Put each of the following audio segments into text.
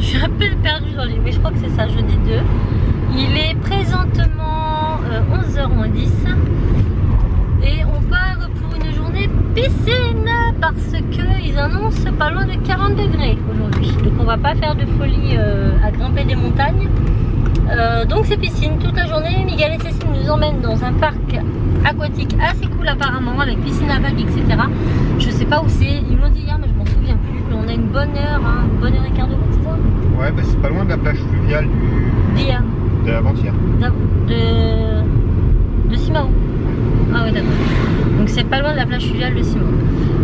Je suis un peu perdue dans les... Mais je crois que c'est ça, jeudi 2. Il est présentement 11h10. Et on part pour une journée piscine parce qu'ils annoncent pas loin de 40 degrés aujourd'hui. Donc on va pas faire de folie à grimper des montagnes. Donc c'est piscine toute la journée. Miguel et Cécile nous emmènent dans un parc aquatique assez cool apparemment, avec piscine à vagues, etc. Je sais pas où c'est, ils m'ont dit hier mais je m'en souviens plus. On a une bonne heure, hein, une bonne heure et quart de route, c'est ça? Ouais, bah c'est pas loin de la plage fluviale d'hier. De l'avant-hier. De Simao. Ah ouais, d'accord. Donc c'est pas loin de la plage fluviale de Simao.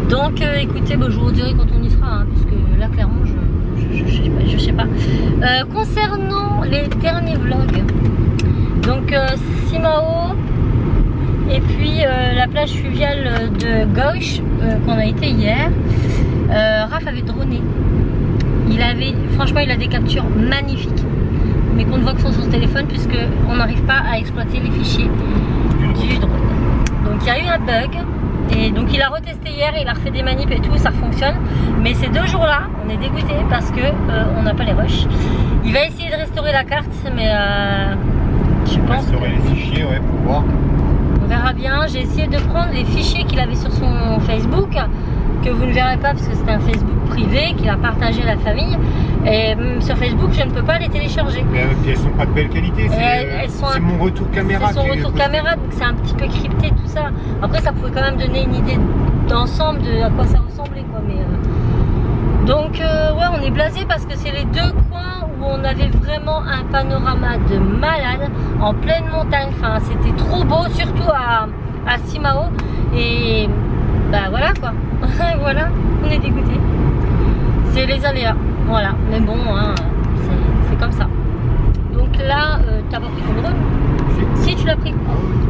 Donc écoutez, bah, je vous redirai quand on y sera, hein, puisque là clairement je sais pas. Concernant les derniers vlogs, donc Simao et puis la plage fluviale de gauche qu'on a été hier, Raph avait droné. Franchement il a des captures magnifiques, mais qu'on ne voit que sur son téléphone puisque on n'arrive pas à exploiter les fichiers du drone. Donc il y a eu un bug. Et donc il a retesté hier, il a refait des manips et tout, ça fonctionne. Mais ces 2 jours-là, on est dégoûté parce que on n'a pas les rushs. Il va essayer de restaurer la carte, mais je pense restaurer les fichiers, ouais, pour voir. On verra bien. J'ai essayé de prendre les fichiers qu'il avait sur son Facebook, que vous ne verrez pas parce que c'est un Facebook privé qu'il a partagé à la famille. Et sur Facebook, je ne peux pas les télécharger. Mais elles sont pas de belle qualité. C'est mon retour caméra. C'est son retour caméra, donc c'est un petit peu crypté tout ça. Après, ça pouvait quand même donner une idée d'ensemble de à quoi ça ressemblait, quoi. Mais donc ouais, on est blasé parce que c'est les 2 coins où on avait vraiment un panorama de malade en pleine montagne. Enfin, c'était trop beau, surtout à Simao. Et bah voilà quoi. Voilà, on est dégoûté. C'est les aléas. Voilà, mais bon, hein, c'est comme ça. Donc là, t'as pas pris ton drone? Si, tu l'as pris.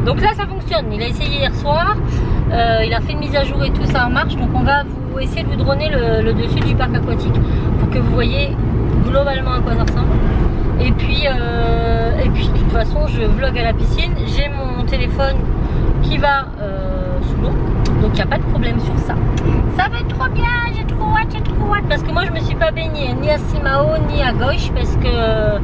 Donc là, ça fonctionne. Il a essayé hier soir. Il a fait une mise à jour et tout, ça marche. Donc on va essayer de vous droner le dessus du parc aquatique pour que vous voyez globalement à quoi ça ressemble. Et puis de toute façon, je vlog à la piscine. J'ai mon téléphone qui va sous l'eau. Donc il n'y a pas de problème sur ça. Ça va être trop bien, j'ai trop hâte, parce que moi je me suis pas baignée ni à Simao ni à gauche parce que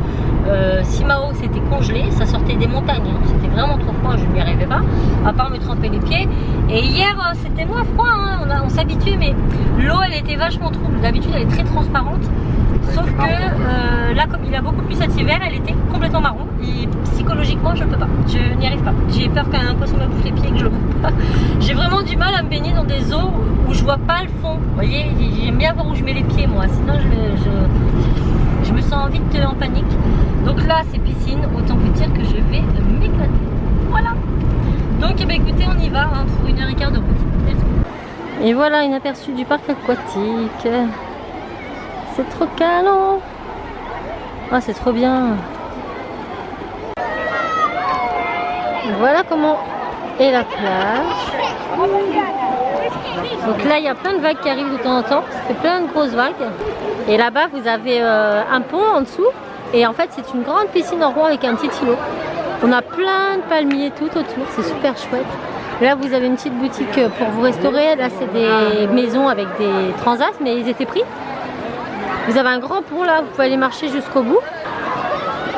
Simao c'était congelé, ça sortait des montagnes, hein. C'était vraiment trop froid, je n'y arrivais pas, à part me tremper les pieds. Et hier c'était moins froid, hein. On s'habituait, mais l'eau elle était vachement trouble. D'habitude elle est très transparente, sauf que là comme il a beaucoup plus cet hiver, elle était complètement marron. Et psychologiquement je ne peux pas, je n'y arrive pas. J'ai peur qu'un poisson me bouffe les pieds et que je le vois pas. J'ai vraiment du mal à me baigner dans des eaux où je vois pas le fond. Vous voyez, j'aime bien voir où je mets les pieds moi, sinon je me sens vite en panique. Donc là c'est piscine, autant vous dire que je vais m'éclater. Voilà. Donc eh bien, écoutez, on y va hein, pour 1h15 de route. Et voilà une aperçu du parc aquatique. C'est trop canon. Ah, c'est trop bien. Voilà comment est la plage. Donc là il y a plein de vagues qui arrivent de temps en temps. Ça fait plein de grosses vagues. Et là-bas vous avez un pont en dessous. Et en fait c'est une grande piscine en rond avec un petit îlot. On a plein de palmiers tout autour. C'est super chouette. Là vous avez une petite boutique pour vous restaurer. Là c'est des maisons avec des transats, mais ils étaient pris. Vous avez un grand pont là, vous pouvez aller marcher jusqu'au bout.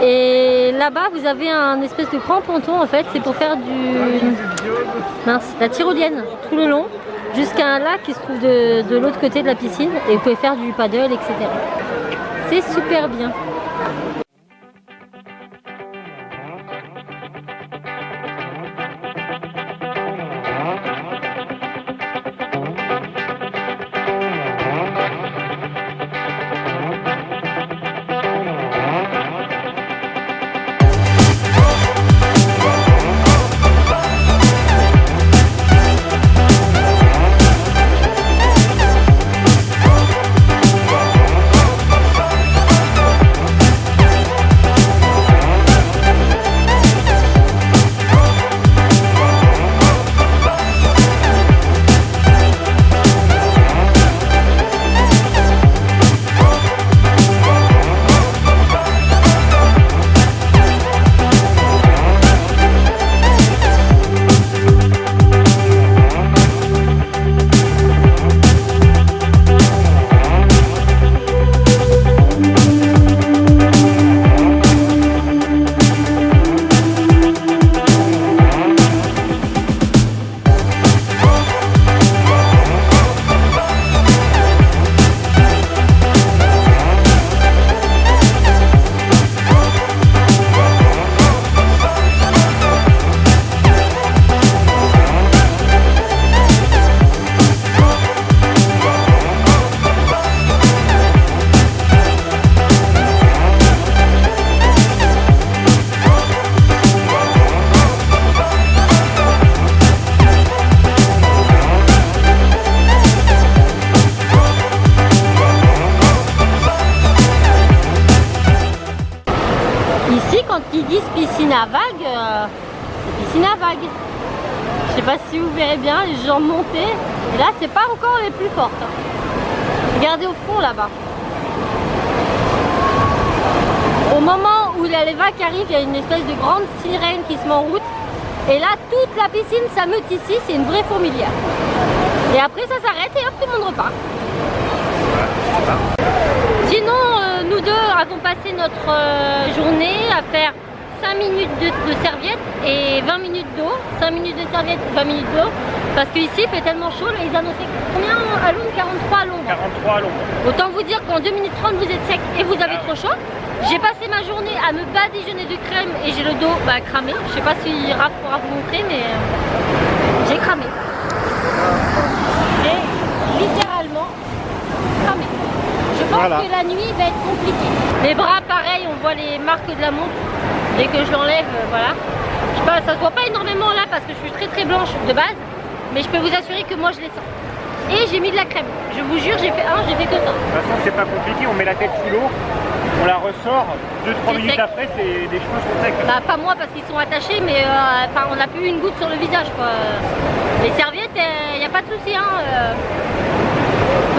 Et là-bas vous avez un espèce de grand ponton en fait, c'est pour faire la tyrolienne tout le long jusqu'à un lac qui se trouve de l'autre côté de la piscine et vous pouvez faire du paddle, etc. C'est super bien. disent piscine à vagues, c'est piscine à vagues. Je sais pas si vous verrez bien les gens monter. Et là, c'est pas encore les plus fortes. Regardez au fond là-bas. Au moment où les vagues arrivent, il y a une espèce de grande sirène qui se met en route. Et là, toute la piscine s'ameute ici, c'est une vraie fourmilière. Et après, ça s'arrête et hop, tout le monde repart. Sinon, nous deux avons passé notre journée à faire 5 minutes de serviette et 20 minutes d'eau. 5 minutes de serviette, 20 minutes d'eau. Parce qu'ici, il fait tellement chaud, là, ils annonçaient combien à l'ombre? 43 à l'ombre. 43 à l'ombre. Autant vous dire qu'en 2 minutes 30, vous êtes sec et vous avez trop chaud. J'ai passé ma journée à me badigeonner de crème et j'ai le dos cramé. Je sais pas si Raph pourra vous montrer, mais j'ai cramé. J'ai littéralement cramé. Je pense que la nuit va être compliquée. Les bras, pareil, on voit les marques de la montre. Dès que je l'enlève, voilà. Je sais pas, ça se voit pas énormément là parce que je suis très blanche de base. Mais je peux vous assurer que moi je les sens. Et j'ai mis de la crème. Je vous jure, j'ai fait que ça. De toute façon, c'est pas compliqué, on met la tête sous l'eau. On la ressort, 2-3 minutes sec. Après, les cheveux sont secs. Bah, pas moi parce qu'ils sont attachés, mais on n'a plus une goutte sur le visage, quoi. Les serviettes, il n'y a pas de souci. Hein,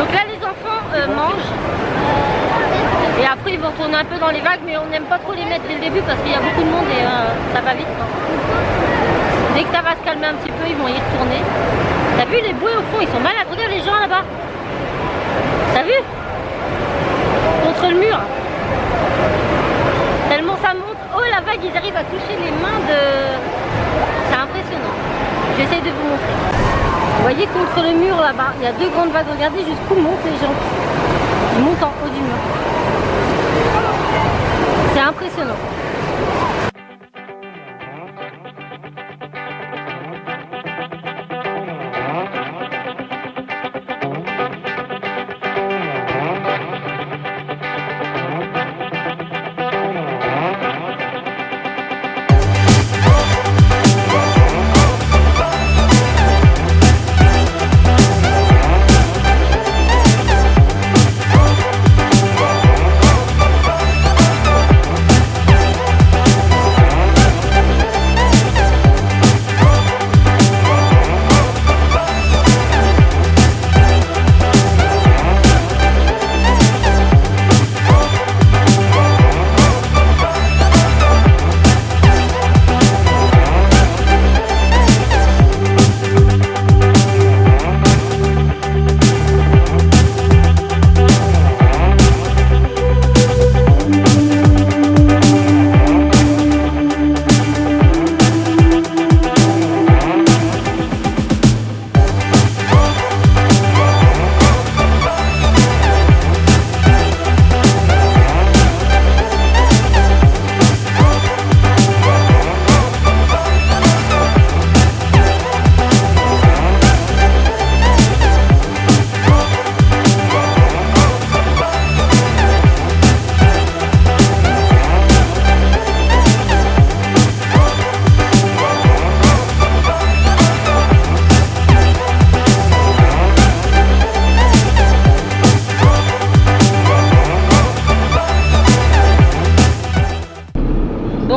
Donc là, les enfants mangent. Et après, ils vont retourner un peu dans les vagues, mais on n'aime pas trop les mettre dès le début parce qu'il y a beaucoup de monde et ça va vite. Quoi. Dès que ça va se calmer un petit peu, ils vont y retourner. T'as vu les bouées au fond, ils sont malades. Regarde les gens là-bas. T'as vu? Contre le mur. Tellement ça monte. Oh la vague, ils arrivent à toucher les mains de... C'est impressionnant. J'essaie de vous montrer. Vous voyez contre le mur là-bas, il y a 2 grandes vagues. Regardez jusqu'où montent les gens. Ils montent en haut du mur. C'est impressionnant.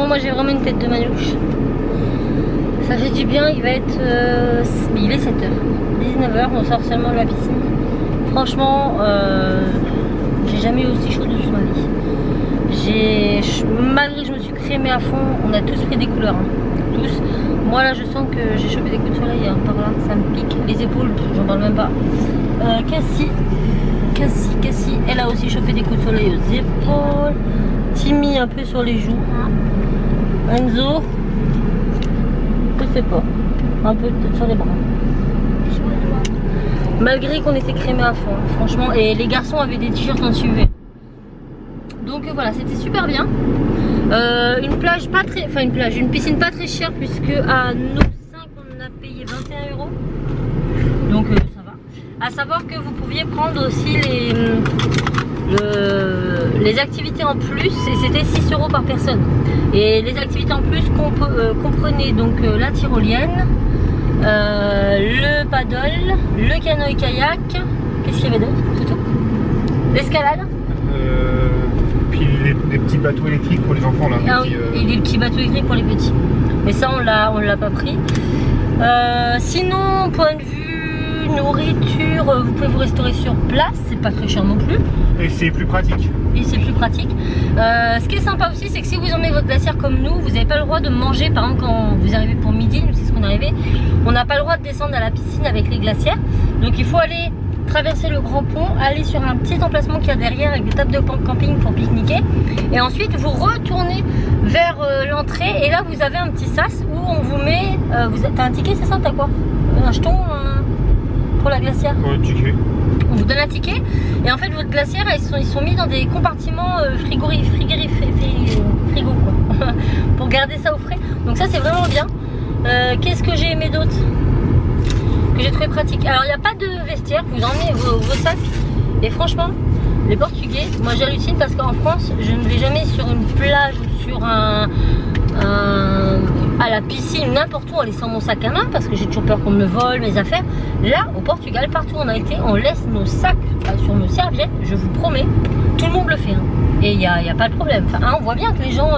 Moi j'ai vraiment une tête de manouche. Ça fait du bien, il va être... il est 7h. 19h, on sort seulement de la piscine. Franchement, j'ai jamais eu aussi chaud de toute ma vie. Malgré que je me suis crémée à fond, on a tous pris des couleurs. Hein. Tous. Moi là je sens que j'ai chopé des coups de soleil hein, par là, ça me pique. Les épaules, j'en parle même pas. Cassie, elle a aussi chopé des coups de soleil aux épaules. Timmy un peu sur les joues. Enzo, je sais pas, un peu peut-être sur les bras. Malgré qu'on était crémés à fond, hein, franchement, et les garçons avaient des t-shirts en UV. Donc voilà, c'était super bien. Une plage pas très, enfin une piscine pas très chère puisque à nos 5 on a payé 21 €. Donc ça va. À savoir que vous pouviez prendre aussi les activités en plus et c'était 6 € par personne. Et les activités en plus comprenaient donc la tyrolienne, le paddle, le canoë-kayak. Qu'est-ce qu'il y avait d'autre? C'est tout. L'escalade. puis les petits bateaux électriques pour les enfants là. Ah oui, et des petits bateaux électriques pour les petits. Mais ça on l'a pas pris. Sinon, point de vue nourriture, vous pouvez vous restaurer sur place, c'est pas très cher non plus. Et c'est plus pratique. Et c'est plus pratique. Ce qui est sympa aussi, c'est que si vous emmenez votre glacière comme nous, vous n'avez pas le droit de manger. Par exemple, quand vous arrivez pour midi, nous c'est ce qu'on est arrivé, on n'a pas le droit de descendre à la piscine avec les glacières. Donc il faut aller traverser le grand pont, aller sur un petit emplacement qu'il y a derrière avec des tables de camping pour pique-niquer. Et ensuite, vous retournez vers l'entrée et là, vous avez un petit sas où on vous met... t'as un ticket, c'est ça? T'as quoi? Un jeton pour la glacière? Ouais, ticket. On vous donne un ticket et en fait votre glacière ils sont mis dans des compartiments frigo quoi pour garder ça au frais, donc ça c'est vraiment bien. Qu'est-ce que j'ai aimé d'autre que j'ai trouvé pratique? Alors il n'y a pas de vestiaire, vous emmenez vos sacs et franchement les Portugais, moi j'hallucine parce qu'en France je ne vais jamais sur une plage ou sur à la piscine, n'importe où en laissant mon sac à main parce que j'ai toujours peur qu'on me vole mes affaires. Là au Portugal, partout où on a été, on laisse nos sacs sur nos serviettes, je vous promets, tout le monde le fait hein. Et il n'y a pas de problème, enfin, on voit bien que les gens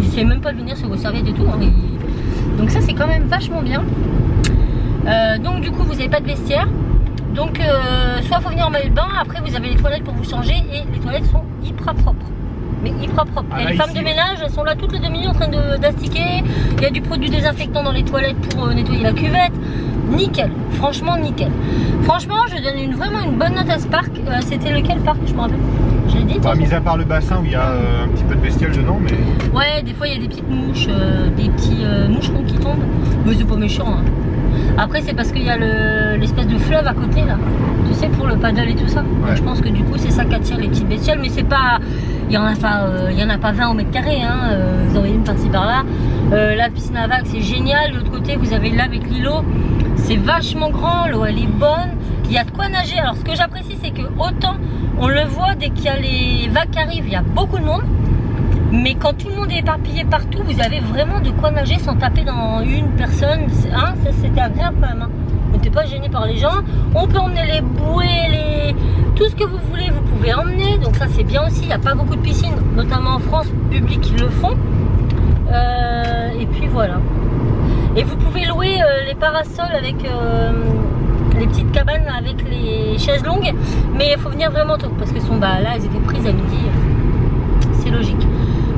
ils essaient même pas de venir sur vos serviettes et tout hein. Donc ça c'est quand même vachement bien. Donc du coup vous n'avez pas de vestiaire, donc soit faut venir en maillot de bain, après vous avez les toilettes pour vous changer et les toilettes sont hyper propres. Mais hyper propre. Et les femmes de ménage, elles sont là toutes les 2 minutes en train d'astiquer. Il y a du produit désinfectant dans les toilettes pour nettoyer la cuvette. Nickel, franchement nickel. Franchement, je donne vraiment une bonne note à ce parc. C'était lequel parc? Je me rappelle. Je l'ai dit. Mis à part le bassin où il y a un petit peu de bestiole dedans, mais. Ouais, des fois il y a des petites mouches, des petits moucherons qui tombent. Mais c'est pas méchant. Hein. Après, c'est parce qu'il y a l'espèce de fleuve à côté là. Tu sais, pour le paddle et tout ça. Ouais. Donc, je pense que du coup, c'est ça qui attire les petites bestioles. Mais c'est pas. Il y en a pas 20 au mètre carré. Hein. Vous en avez une par-ci par-là. La piscine à vagues, c'est génial. De l'autre côté, vous avez le lac avec l'îlot. C'est vachement grand. L'eau, elle est bonne. Il y a de quoi nager. Alors, ce que j'apprécie, c'est que autant on le voit dès qu'il y a les vagues qui arrivent, il y a beaucoup de monde. Mais quand tout le monde est éparpillé partout, vous avez vraiment de quoi nager sans taper dans une personne. Hein, ça, c'était agréable quand même. Hein. On n'était pas gêné par les gens. On peut emmener les bouées, tout ce que vous voulez, vous pouvez emmener. Donc ça, c'est bien aussi. Il n'y a pas beaucoup de piscines, notamment en France, publics le font. Et puis voilà. Et vous pouvez louer les parasols avec les petites cabanes avec les chaises longues. Mais il faut venir vraiment tôt parce que là, elles étaient prises à midi. C'est logique.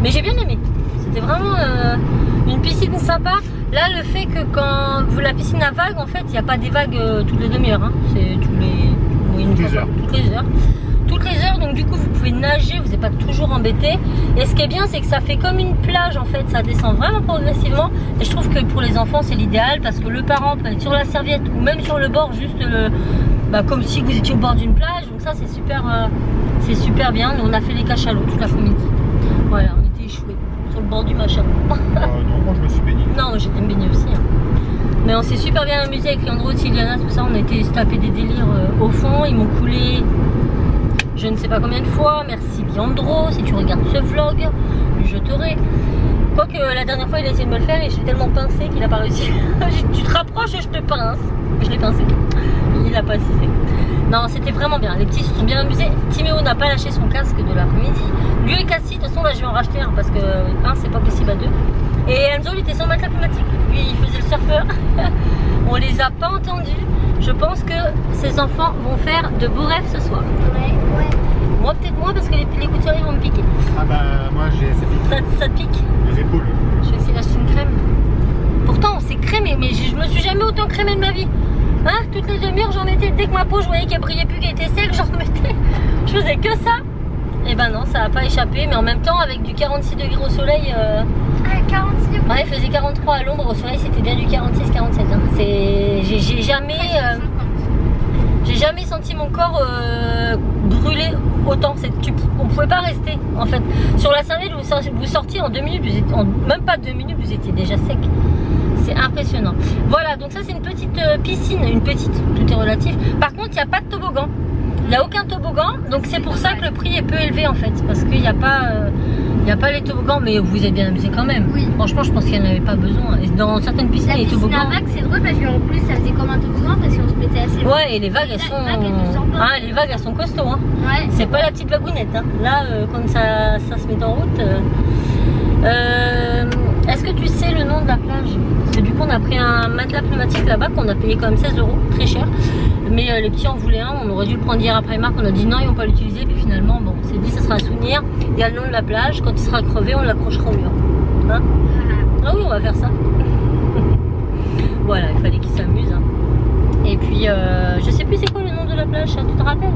Mais j'ai bien aimé. C'était vraiment une piscine sympa. Là, le fait que quand vous la piscine à vagues, en fait, il n'y a pas des vagues toutes les demi-heures. Hein. C'est toutes les heures. Toutes les heures, donc du coup, vous pouvez nager, vous n'êtes pas toujours embêté. Et ce qui est bien, c'est que ça fait comme une plage, en fait. Ça descend vraiment progressivement. Et je trouve que pour les enfants, c'est l'idéal parce que le parent peut être sur la serviette ou même sur le bord, juste comme si vous étiez au bord d'une plage. Donc ça, c'est super bien. Nous, on a fait les cachalots toute l'après-midi. Voilà, on était échoués sur le bord du machin. Non, moi je me suis baigné. Non, j'étais me baigner aussi. Hein. Mais on s'est super bien amusé avec Leandro, Tiliana, tout ça. On a été se taper des délires au fond. Ils m'ont coulé je ne sais pas combien de fois. Merci Leandro, si tu regardes ce vlog, je t'aurai. Quoique la dernière fois il a essayé de me le faire et j'ai tellement pincé qu'il n'a pas réussi. Tu te rapproches et je te pince. Je l'ai pincé. Il n'a pas assisté. Non, c'était vraiment bien. Les petits se sont bien amusés. Timéo n'a pas lâché son casque de l'après-midi. Lui et Cassie, de toute façon, là je vais en racheter un parce que c'est pas possible à 2. Et Enzo, il était sans matelas pneumatique. Lui, il faisait le surfeur. On les a pas entendus. Je pense que ces enfants vont faire de beaux rêves ce soir. Ouais. Moi, peut-être moins parce que les coups de soleil vont me piquer. Ah bah, moi, ça te pique? Les épaules. Je vais essayer d'acheter une crème. Pourtant, on s'est crémé, mais je me suis jamais autant crémé de ma vie. Hein, toutes les demi-heures, j'en mettais. Dès que ma peau, je voyais qu'elle brillait plus, qu'elle était sec, j'en mettais. Je faisais que ça. Et ben non, ça n'a pas échappé, mais en même temps, avec du 46 degrés au soleil. 46 degrés. Ouais, il faisait 43 à l'ombre, au soleil, c'était bien du 46-47. Hein. J'ai jamais senti mon corps brûler autant. On pouvait pas rester, en fait. Sur la serviette, vous sortiez en 2 minutes, même pas 2 minutes, vous étiez déjà sec. C'est impressionnant. Voilà, donc ça c'est une petite piscine, tout est relatif. Par contre, il n'y a pas de toboggan. Il n'y a aucun toboggan, donc c'est pour ça que le prix est peu élevé en fait, parce qu'il n'y a pas les toboggans, mais vous êtes bien amusés quand même. Oui. Franchement, je pense qu'il n'y en avait pas besoin. Et dans certaines piscines, La les piscine toboggans. à vagues, c'est drôle parce qu'en plus, ça faisait comme un toboggan parce qu'on se mettait assez loin. Ouais, et les vagues, elles sont. Les vagues, elles sont costauds. Hein. Ouais. C'est pas la petite vagounette. Hein. Là, quand ça se met en route. Est-ce que tu sais le nom de la plage? Parce que du coup, on a pris un matelas pneumatique là-bas qu'on a payé quand même 16 €, très cher. Mais les petits en voulaient un, on aurait dû le prendre hier après Primark, on a dit non, ils vont pas l'utiliser. Puis finalement, bon, on s'est dit, ça sera un souvenir. Il y a le nom de la plage, quand il sera crevé, on l'accrochera au mur. Hein? Ah oui, on va faire ça. Voilà, il fallait qu'ils s'amusent. Hein. Et puis, je sais plus c'est quoi le nom de la plage, tu te rappelles?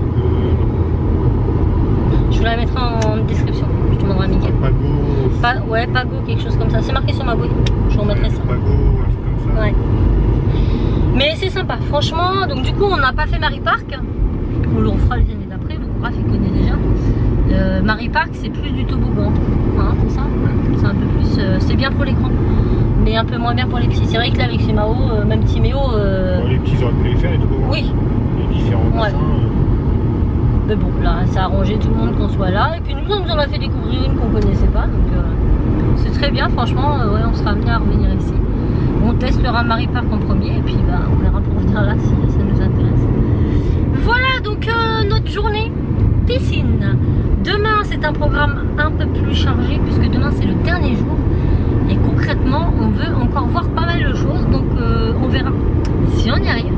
Je vous la mettrai en description, je te demanderai à Mickaël. Ouais, Pago, quelque chose comme ça. C'est marqué sur ma bouille, je vous remettrai ça. Pago, un truc comme ça. Ouais. Mais c'est sympa, franchement. Donc du coup, on n'a pas fait Marie Park. On le refera les années d'après, donc Raph il connaît déjà. Marie Park, c'est plus du toboggan. Hein, c'est ça? C'est un peu plus. C'est bien pour l'écran, mais un peu moins bien pour les petits. C'est vrai que là, avec Simao, même Timéo. Les petits auraient pu les faire, les toboggans. Oui. Les différents bassins. Mais bon, là, ça a arrangé tout le monde qu'on soit là. Et puis nous, on nous en a fait découvrir une qu'on connaissait pas. Donc c'est très bien, franchement. Ouais, on sera amené à revenir ici. On testera Marie Park en premier. Et puis bah, on verra pour venir là si ça nous intéresse. Voilà donc notre journée piscine. Demain, c'est un programme un peu plus chargé puisque demain, c'est le dernier jour. Et concrètement, on veut encore voir pas mal de choses. Donc on verra si on y arrive.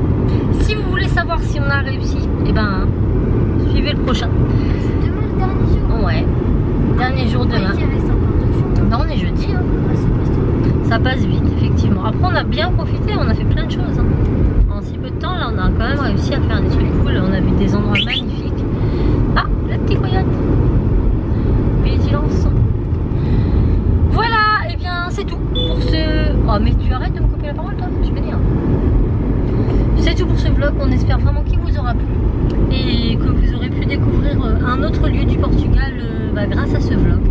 Si vous voulez savoir si on a réussi, et ben suivez le prochain. C'est demain le dernier jour. Ouais, dernier jour demain. Il reste encore 2 jours. Non, on est jeudi. Hein. Ça passe vite, effectivement. Après, on a bien profité, on a fait plein de choses. Hein. En si peu de temps, là, on a quand même réussi à faire des trucs cool. On a vu des endroits magnifiques. Ah, le petit coyote. Vigilance. Voilà, et bien c'est tout pour ce. Oh, mais tu arrêtes de me couper la parole, toi, je vais dire. C'est tout pour ce vlog. On espère vraiment qu'il vous aura plu et que vous aurez pu découvrir un autre lieu du Portugal grâce à ce vlog.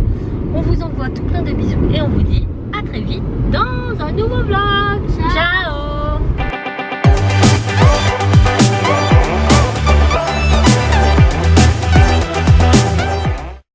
On vous envoie tout plein de bisous et on vous dit à très vite dans un nouveau vlog. Ciao.